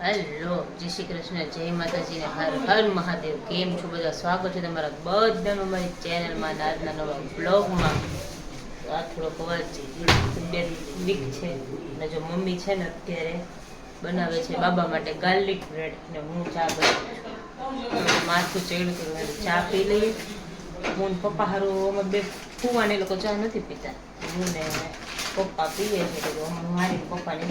Hello, જય શ્રી કૃષ્ણ, જય માતાજી ને હર હર મહાદેવ. કેમ છો બધા? સ્વાગત છે તમારા બધાનું મારી ચેનલમાં, આજના નવા બ્લોગમાં. આ થોડોક અવાજ છે, તબિયત વીક છે અને જો મમ્મી છે ને અત્યારે બનાવે છે બાબા માટે ગાર્લિક બ્રેડ ને હું ચા બનાવું છું. માથું ચડ્યું હતું, ચા પી લઈએ. હું ને પપ્પા હારું અમે બે ફુવાને લોકો ચા નથી પીતા, હું ને પપ્પા પીએ છે. તો મારી પપ્પાને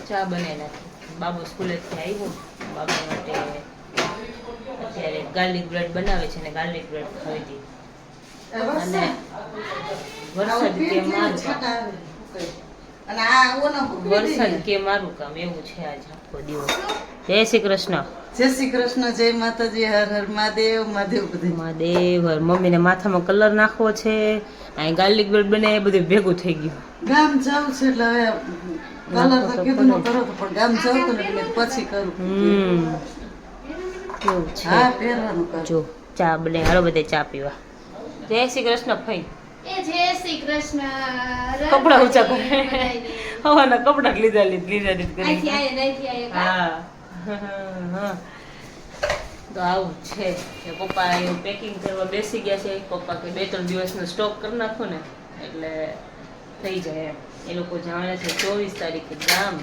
ચા બનાવી નાખી. બાબુ સ્કૂલેથી આવ્યો, બાબા માટે અત્યારે ગાર્લિક બ્રેડ બનાવે છે ને ગાર્લિક બ્રેડ ખાવી હતી. અને વરસાદ કે મારું કામ, વરસાદ કે મારું કામ એવું છે આજ આખો દિવસ. જય શ્રી કૃષ્ણ. જય શ્રી કૃષ્ણ, જય માતાજી, હર હર મહાદેવ. મહાદેવ બધું મહાદેવ. મમ્મીને માથામાં કલર નાખવો છે, અહીં ગાર્લિક બ્રેડ બને, એ બધું ભેગું થઈ ગયું. ગામ જાવ છે એટલે હવે કલર તો કીધું ન કરો તો પણ ગામ જાવ તો એટલે પછી કરું. એવું છે. હા, પહેરવાનું કરું. જો ચા બને, હાલો બધે ચા પીવા. જય શ્રી કૃષ્ણ ભાઈ. જય શ્રી કૃષ્ણ. કપડા ઊંચા કરે. હવાના કપડા લીધા કરી. હા હા. તો આવું છે કે પપ્પા એવું પેકિંગ કરવા બેસી ગયા છે. પપ્પા કે 2-3 દિવસનો સ્ટોક કરી નાખો ને એટલે થઈ જાય એમ. એ લોકો જાણે છે 24 તારીખે ગામ.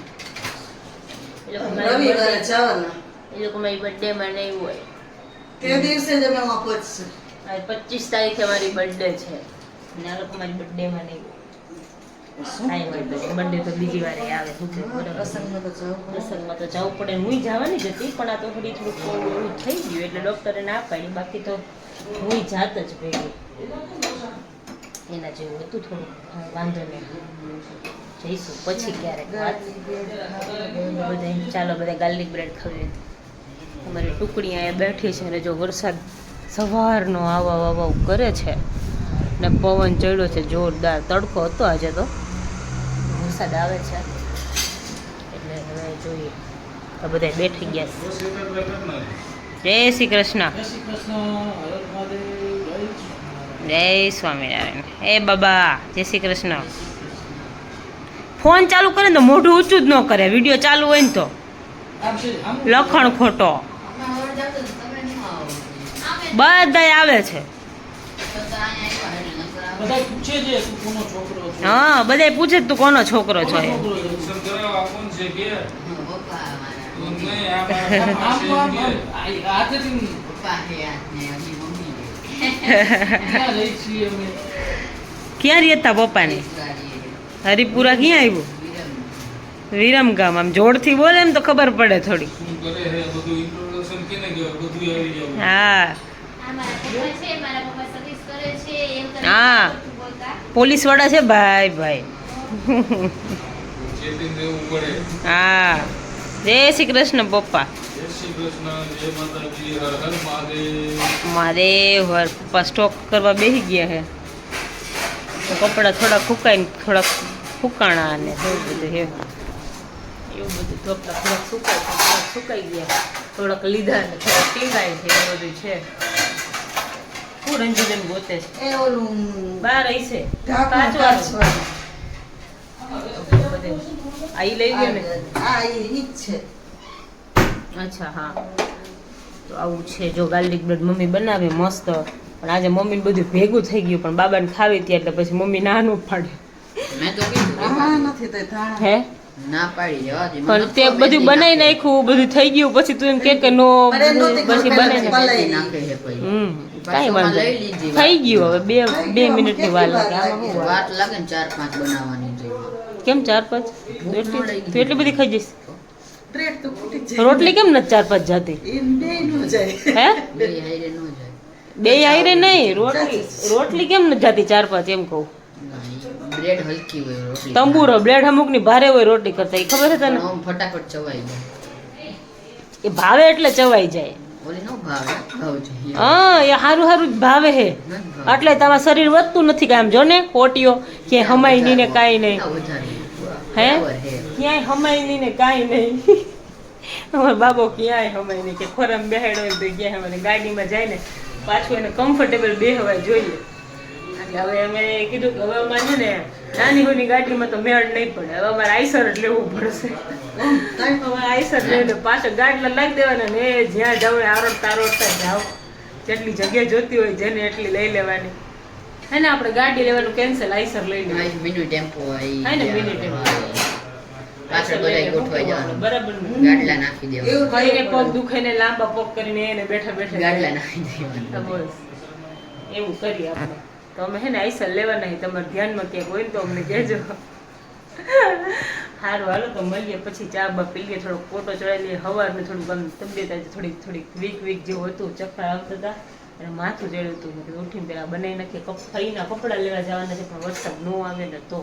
એ લોકો રવિવારે જવાના. મારી બર્થડે માં નહીં હોય તે દિવસે જ અમે માં પહોંચશું. 25 તારીખે મારી બર્થડે છે અને આ લોકો મારી બર્થડે માં નહીં હોય. કાંઈ વાંધો નહીં, બર્થડે તો બીજી વારે આવે. પ્રસંગમાં તો જવું પડે. પ્રસંગમાં તો જવું પડે. હું જવાની જ હતી પણ આ તો થોડી થોડુંક એવું થઈ ગયું એટલે ડૉક્ટરે ના પાડી. બાકી તો હું જાત જ ભેગી. એના જેવું હતું થોડું, વાંધો નહીં. જઈશું પછી ક્યારેક વાત. બધા ચાલો બધા ગાર્લિક બ્રેડ ખાવી. અમારી ટુકડી અહીંયા બેઠી છે અને જો વરસાદ સવારનો આવા કરે છે ને પવન ચડ્યો છે જોરદાર. તડકો હતો આજે તો, વરસાદ આવે છે એટલે હવે જોઈએ. તો બધા બેઠી ગયા છે. જય શ્રી કૃષ્ણ. જય સ્વામિનારાયણ. એ બાબા, જય શ્રી કૃષ્ણ. ફોન ચાલુ કરે ને તો મોઢું ઊંચું જ ન કરે. વિડીયો ચાલુ હોય ને તો લખણ ખોટો. બધાય આવે છે. હા, બધાય પૂછે તું કોનો છોકરો છો એમ. ક્યાં રહેતા પપ્પાને? હરિપુરા ક્યાં આવ્યું? વિરમગામ. આમ જોડથી બોલે ને તો ખબર પડે થોડી. હા હા, પોલીસ વાળા છે ભાઈ ભાઈ. હા, જય શ્રી કૃષ્ણ પપ્પા. મહાદેવ. પપ્પા સ્ટોક કરવા બેસી ગયા છે. કપડા થોડા ફૂકાઈને થોડાક ફૂકાણા અને એવું બધું છે. એવું બધું કપડા થોડાક સુકાઈ ગયા, થોડાક લીધા ને થોડાક ટીંગાય છે. એવું બધું છે. હું રંજીબેન ગોતે છે એ ઓલું બાર આવી છે કાચવાળું. આ ઈ લઈ ગયો ને. હા, ઈ જ છે. અચ્છા હા. તો આવું છે. જો ગાર્લિક બ્રેડ મમ્મી બનાવે મસ્ત. પણ આજે મમ્મીને બધું ભેગું થઈ ગયું પણ બાબાને ખાવી હતી એટલે પછી મમ્મી ના ન પાડે. મેં તો કીધું હા, નથી તો ધાણા. હે ના પાડી જવા દે. પણ તે બધું બનાવી નાખ્યું, બધું થઈ ગયું. પછી તું એમ કે નો પછી બને પલાઈ નાખે છે પછી. કાંઈ વાંધો નહીં. થઈ ગયું. હવે 2 મિનિટની વાર લાગે. આમાં શું વાર? વાત લાગે ને 4-5 બનાવવાની જોઈએ. કેમ 4-5? તું એટલી બધી ખાઈ જઈશ? બ્રેડ તો ફૂટી જ જાય. રોટલી કેમ નથી 4-5 જાતી? એમ બે નો જાય. હે, બે હાઈરે ન જાય. બે આયરે નહીં. રોટલી કેમ નથી જાતી 4-5 એમ કહું. બ્રેડ હલકી હોય રોટલી. તંબુરો બ્રેડ અમુકની ભારે હોય રોટલી કરતા, એ ખબર છે તને? આમ ફટાફટ ચવાઈ જાય. એ ભાવે એટલે ચવાઈ જાય. ઓલી નો ભાવે ખાવ જોઈએ. હા, એ હારું હારું જ ભાવે હે. એટલે તમારું શરીર વધતું નથી કાંઈ. આમ જો ને કોટીઓ ક્યાંય હમાય નહીં ને કાંઈ નહીં. હે, ક્યાંય હમાય નહીં ને કાંઈ નહીં. અમારો બાબો ક્યાંય હમાય નહીં કે ખોરામાં બેહાડ્યો હોય તો ક્યાંય હમાય. ગાડીમાં જાય ને પાછું એને કમ્ફર્ટેબલ બેહવા જોઈએ. એટલે હવે અમે કીધું કે હવે અમારે છે ને નાની હોની ગાડીમાં તો મેળ નહીં પડે, હવે અમારે આઈસર જ લેવું પડશે. હવે આઈસર લઈને પાછળ ગાડલા લાગી દેવાના ને જ્યાં જાવ આરોડતા જાવ, જેટલી જગ્યા જોતી હોય જેને એટલી લઈ લેવાની. હે ને આપણે ગાડી લેવાનું કેન્સલ, આઈસર લઈ લેવાનું. મિની ટેમ્પો હા ને મિની ટેમ્પો પાછળ બધાય ગોઠવાઈ જવાનું. બરાબર. ગાડલા નાખી દેવાનું. કઈને પગ દુખે ને લાંબા પગ કરીને એને બેઠા બેઠા ગાડલા નાખી દેવાનું. તો બસ એવું કરીએ આપણે. તો અમે હે ને આઈસર લેવાના છે, તમારે ધ્યાનમાં ક્યાંક હોય ને તો અમને કહેજો. સારું હાલો તો મળીએ પછી, ચા બા પી લઈએ, થોડોક ફોટો ચડાવી લઈએ. સવારને થોડુંક આમ તબિયત આજે થોડીક વીક જેવું હતું, ચક્કર આવતા હતા અને માથું ચડ્યું હતું. એટલે ઉઠીને પેલા બનાવી નાખીએ. ફરીના કપડાં લેવા જવાના છે પણ વરસાદ ન આવે ને તો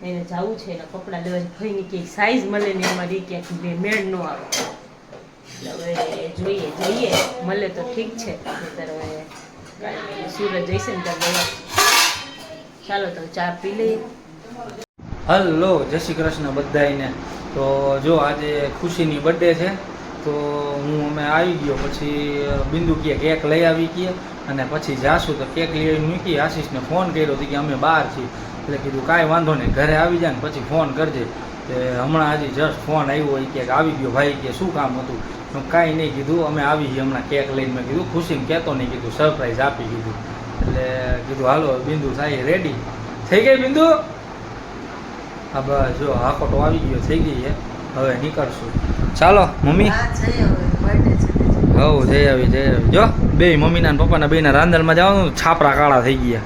એને જવું છે, એના કપડાં લેવા છે. ફરીની ક્યાંક સાઈઝ મળે ને અમારી ક્યાંક મેળ ન આવે. એટલે હવે જોઈએ મળે તો ઠીક છે, ત્યારે હવે સુરત જઈશે ને ત્યાં ચાલો તો ચા પી લઈએ. હલો, જય શ્રી કૃષ્ણ બધાને. તો જો આજે ખુશીની બર્થડે છે તો અમે આવી ગયો. પછી બિંદુ કહે કેક લઈ આવી કહે અને પછી જાશું તો કેક લઈ આવી મૂકી. આશીષને ફોન કર્યો હતો કે અમે બહાર છીએ, એટલે કીધું કાંઈ વાંધો નહીં, ઘરે આવી જાય ને પછી ફોન કરજે. તે હમણાં હજી જસ્ટ ફોન આવ્યો એ કે આવી ગયો ભાઈ, કે શું કામ હતું? કાંઈ નહીં કીધું, અમે આવી છીએ હમણાં કેક લઈને. મેં કીધું ખુશીને કહેતો નહીં, કીધું સરપ્રાઈઝ આપી કીધું. એટલે કીધું હાલો બિંદુ થાય રેડી થઈ ગઈ બિંદુ. હા બસ જો હાકોટો આવી ગયો, થઈ ગઈ છે, હવે નીકળશું. ચાલો મમ્મી. હવ જઈ આવી જો બે મમ્મીના પપ્પાના બેના રાંદલમાં જવાનું, છાપરા કાળા થઈ ગયા,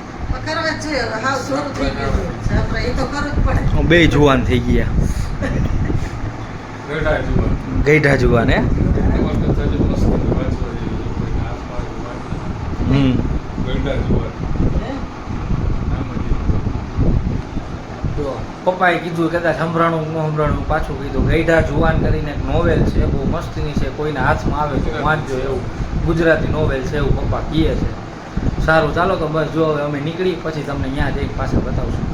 બે જુવાન થઈ ગયા, ગઈઢા જુવાન. હે પપ્પાએ કીધું કદાચ સંભળાણું ન સંભળાણું, પાછું કીધું ગઈઢા જુવાન કરીને એક નોવેલ છે, બહુ મસ્તીની છે, કોઈના હાથમાં આવે તો વાંચજો, એવું ગુજરાતી નોવેલ છે એવું પપ્પા કહે છે. સારું ચાલો તો બસ જો હવે અમે નીકળી, પછી તમને ત્યાં જઈ પાછા બતાવશું.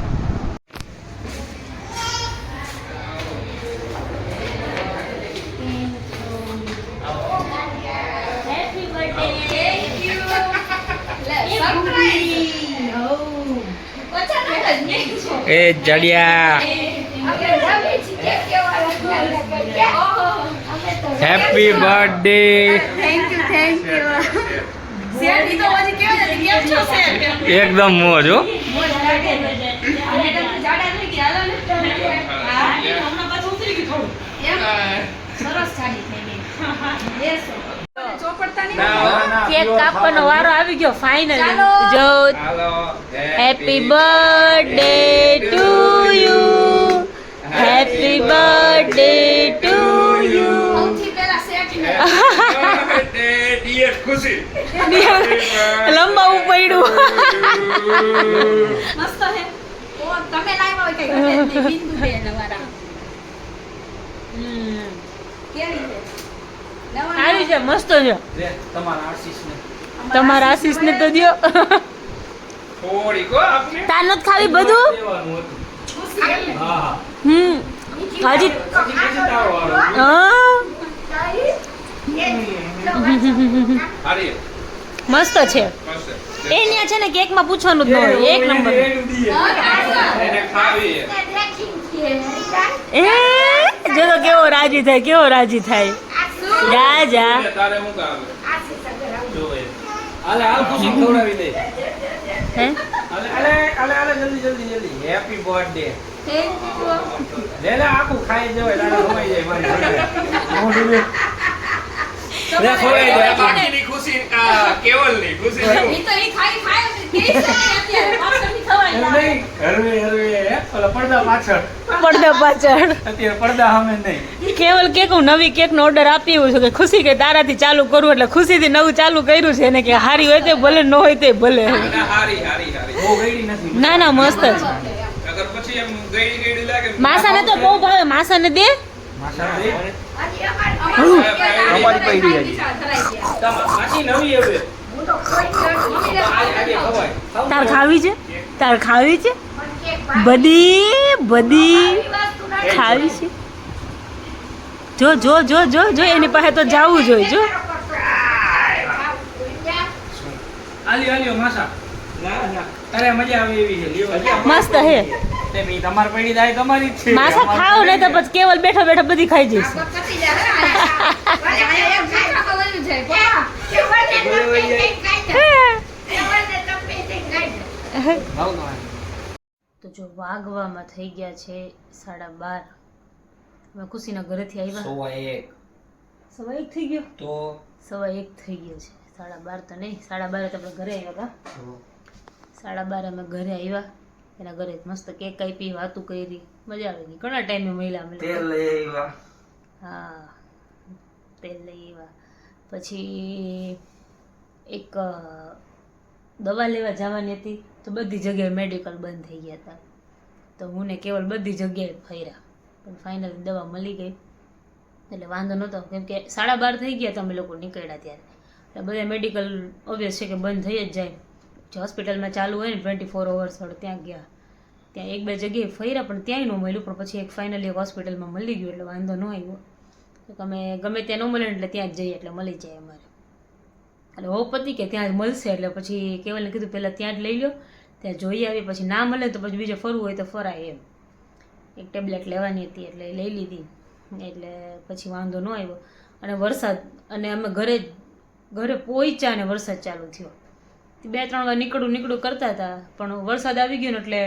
એ જડિયા હેપી બર્થડે. એકદમ મોજ હો. કેક કાપવાનો વારો આવી ગયો ફાઇનલી. જો happy birthday to you, happy birthday to you. લંબાવું પડ્યું. મસ્ત હે ઓ તમે લાવ્યા હોય કઈ બિંદુ બેન વાળા કેવી છે આવી છે, મસ્ત છે. તમારા આશીષને તો દ્યો. તાર નથી ખાવી બધું? હાજી મસ્ત છે. એ ન્યા છે ને કેક માં પૂછવાનું જ ન હોય, એક નંબર. એ જો તો કેવો રાજી થાય, કેવો રાજી થાય. જા જા હે જલ્દી હેપી બર્થડે. લે આખું ખાઈ જવાય, તારે ખવાઈ જાય મારી. લે ખવાઈ જાય બાકીની ખુશી કેવલની ખુશી ઈ તો ઈ ખાઈ કે છે અત્યારે પાછળથી ખવાય નહીં. હરવે ઓલા પડદા પાછળ અત્યારે પડદા સામે નહીં. કેવલ કેક હું નવી કેક નો ઓર્ડર આપી છું કે ખુશી કે તારાથી ચાલુ કરું, એટલે ખુશીથી નવું ચાલુ કર્યું છે એને કે હારી હોય તો ભલે, ન હોય તો ભલે. હારી બહુ ગઈડી નથી. ના મસ્ત છે. અગર પછી એમ ગઈડી લાગે માસાને તો બહુ ભાવે, માસાને દે. માસા દે અમારી પડી હતી માસી નવી હવે હું તો કોઈ આજે ખવાય. તાર ખાવી છે? તાર ખાવી છે? બધી ખાવી છે? જો જો જો જો જો એની પાસે તો જાવું જોઈએ. જો આલ્યો માસા ના અરે મજા આવે એવી છે લ્યો. મસ્ત હે. તે બી તમાર પડી જાય તમારી જ છે. માસા ખાવ ને તો પછી કેવલ બેઠા બેઠા બધી ખાઈ જઈશ. આ પતી જાય હે એક ખાખા વળ્યું છે પપ્પા કેવળ ને તમે કઈ ખાઈ જાય કેવળ ને તમે કઈ ખાઈ જાય ભાવ તમારે. તો જો વાગવામાં થઈ ગયા છે 12:30. અમે ખુશીના ઘરેથી આવ્યા. 101 1:15 થઈ ગયો. તો 1:15 થઈ ગયો છે. 12:30 તો નહીં, 12:30 તો આપણે ઘરે આવ્યા હતા. 12:30 અમે ઘરે આવ્યા. એના ઘરે મસ્ત કેક કાપી, વાતું કરી, મજા આવી ગઈ. ઘણા ટાઈમે મળ્યા અમે તેલ લોકો. લઈ આવ્યા. હા, તેલ લઈ આવ્યા. પછી એક દવા લેવા જવાની હતી તો બધી જગ્યાએ મેડિકલ બંધ થઈ ગયા હતા. તો હું ને કેવલ બધી જગ્યાએ ફર્યા, પણ ફાઇનલી દવા મળી ગઈ એટલે વાંધો નહોતો. કેમ કે 12:30 થઈ ગયા તો અમે લોકો નીકળ્યા ત્યારે. એટલે બધા મેડિકલ ઓબ્વિયસ છે કે બંધ થઈ જ જાય. જે હોસ્પિટલમાં ચાલુ હોય ને 24 અવર્સ વાળું ત્યાં ગયા. ત્યાં એક બે જગ્યાએ ફર્યા પણ ત્યાંય ન મળ્યું. પણ પછી એક ફાઇનલી એક હોસ્પિટલમાં મળી ગયું એટલે વાંધો ન આવ્યો. તો અમે ગમે ત્યાં ન મળે એટલે ત્યાં જ જઈએ એટલે મળી જાય અમારે. એટલે હોપ હતી કે ત્યાં જ મળશે એટલે પછી કેવલને કીધું પહેલાં ત્યાં જ લઈ લો, ત્યાં જોઈ આવી, પછી ના મળે તો પછી બીજે ફરવું હોય તો ફરાય એમ. એક ટેબ્લેટ લેવાની હતી એટલે લઈ લીધી. એટલે પછી વાંધો ન આવ્યો. અને વરસાદ, અને અમે ઘરે પહોંચ્યા અને વરસાદ ચાલુ થયો. 2-3 વાર નીકળું કરતા હતા પણ વરસાદ આવી ગયો ને એટલે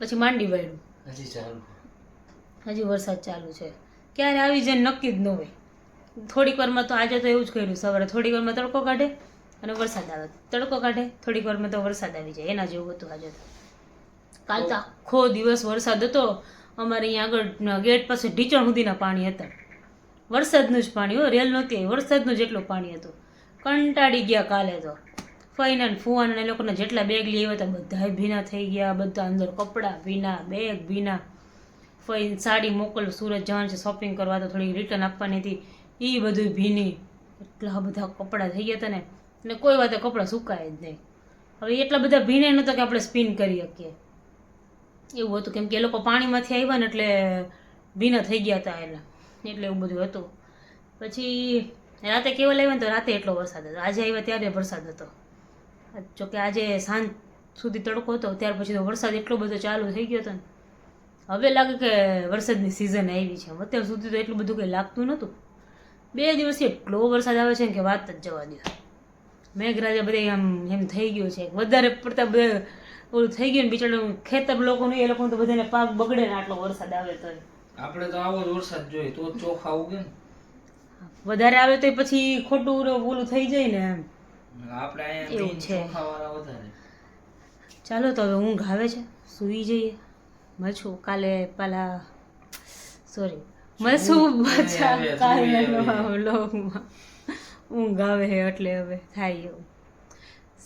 પછી માંડી વાળ્યું. હજી ચાલુ. હજી વરસાદ ચાલુ છે. ક્યારે આવી જાય નક્કી જ ન હોય. થોડીક વારમાં તો આજે તો એવું જ કર્યું, સવારે થોડીક વારમાં તડકો કાઢે અને વરસાદ આવે, તડકો કાઢે થોડીક વારમાં તો વરસાદ આવી જાય. એના જેવું હતું આજે તો. કાલ તો આખો દિવસ વરસાદ હતો. અમારે અહીંયા આગળ ગેટ પાસે ઢીચણ સુધીના પાણી હતા. વરસાદનું જ પાણી હો, રેલ નહોતી આવી, વરસાદનું જેટલું પાણી હતું. કંટાળી ગયા કાલે તો. ફઈના ફુવાના એ લોકોના જેટલા બેગ લઈ આવ્યા હતા બધાય ભીના થઈ ગયા. બધા અંદર કપડાં ભીના, બેગ ભીના. ફઈ સાડી મોકલ, સુરત જવાનું છે શોપિંગ કરવા તો થોડી રિટર્ન આપવાની હતી, એ બધું ભીની. એટલા બધા કપડાં થઈ ગયા હતા ને, અને કોઈ વાતે કપડાં સુકાય જ નહીં. હવે એટલા બધા ભીને નહોતા કે આપણે સ્પિન કરી શકીએ એવું હતું. કેમ કે એ લોકો પાણીમાંથી આવ્યા ને એટલે ભીના થઈ ગયા હતા એના, એટલે એવું બધું હતું. પછી રાતે કેવલ આવ્યા ને તો રાતે એટલો વરસાદ હતો. આજે આવ્યા ત્યારે વરસાદ હતો. જોકે આજે સાંજ સુધી તડકો હતો, ત્યાર પછી તો વરસાદ એટલો બધો ચાલુ થઈ ગયો હતો ને. હવે લાગે કે વરસાદની સિઝન આવી છે. અત્યાર સુધી તો એટલું બધું કંઈ લાગતું નહોતું. 2 દિવસથી એટલો વરસાદ આવે છે કે વાત જ જવા દો. મેઘરાજા બધે આમ એમ થઈ ગયું છે. વધારે પડતા બધા ઓલું થઈ ગયું ને બિચારું ખેતર લોકોનું, એ લોકોનું તો બધાને પાક બગડે ને આટલો વરસાદ આવે તો. આપણે તો આવો જ વરસાદ જોઈએ તો જ ચોખા ઉગે ને. વધારે આવે તો પછી ખોટું ઓલું થઈ જાય ને એમ. આપણે એવું અહીંયા છે. ચોખાવાળા વધારે. ચાલો તો હવે ઊંઘ આવે છે, સૂઈ જઈએ. મળશું કાલે પેલા સોરી મળશું પાછા કાલના વ્લોગમાં. ઊંઘ આવે છે એટલે હવે થાય એવું.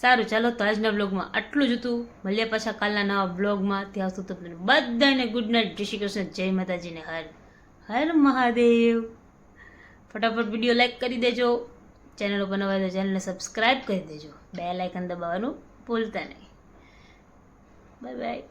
સારું ચાલો તો આજના બ્લોગમાં આટલું જ હતું. મળીએ પાછા કાલના નવા બ્લોગમાં. ત્યાં સુધી તમને બધાને ગુડ નાઇટ, જય શ્રી કૃષ્ણ, જય માતાજીને હર હર મહાદેવ. ફટાફટ વિડીયો લાઈક કરી દેજો. ચેનલ ઉપર નવા હોય તો ચેનલને સબસ્ક્રાઈબ કરી દેજો. બેલ આઇકન દબાવવાનું ભૂલતા નહીં. Bye bye.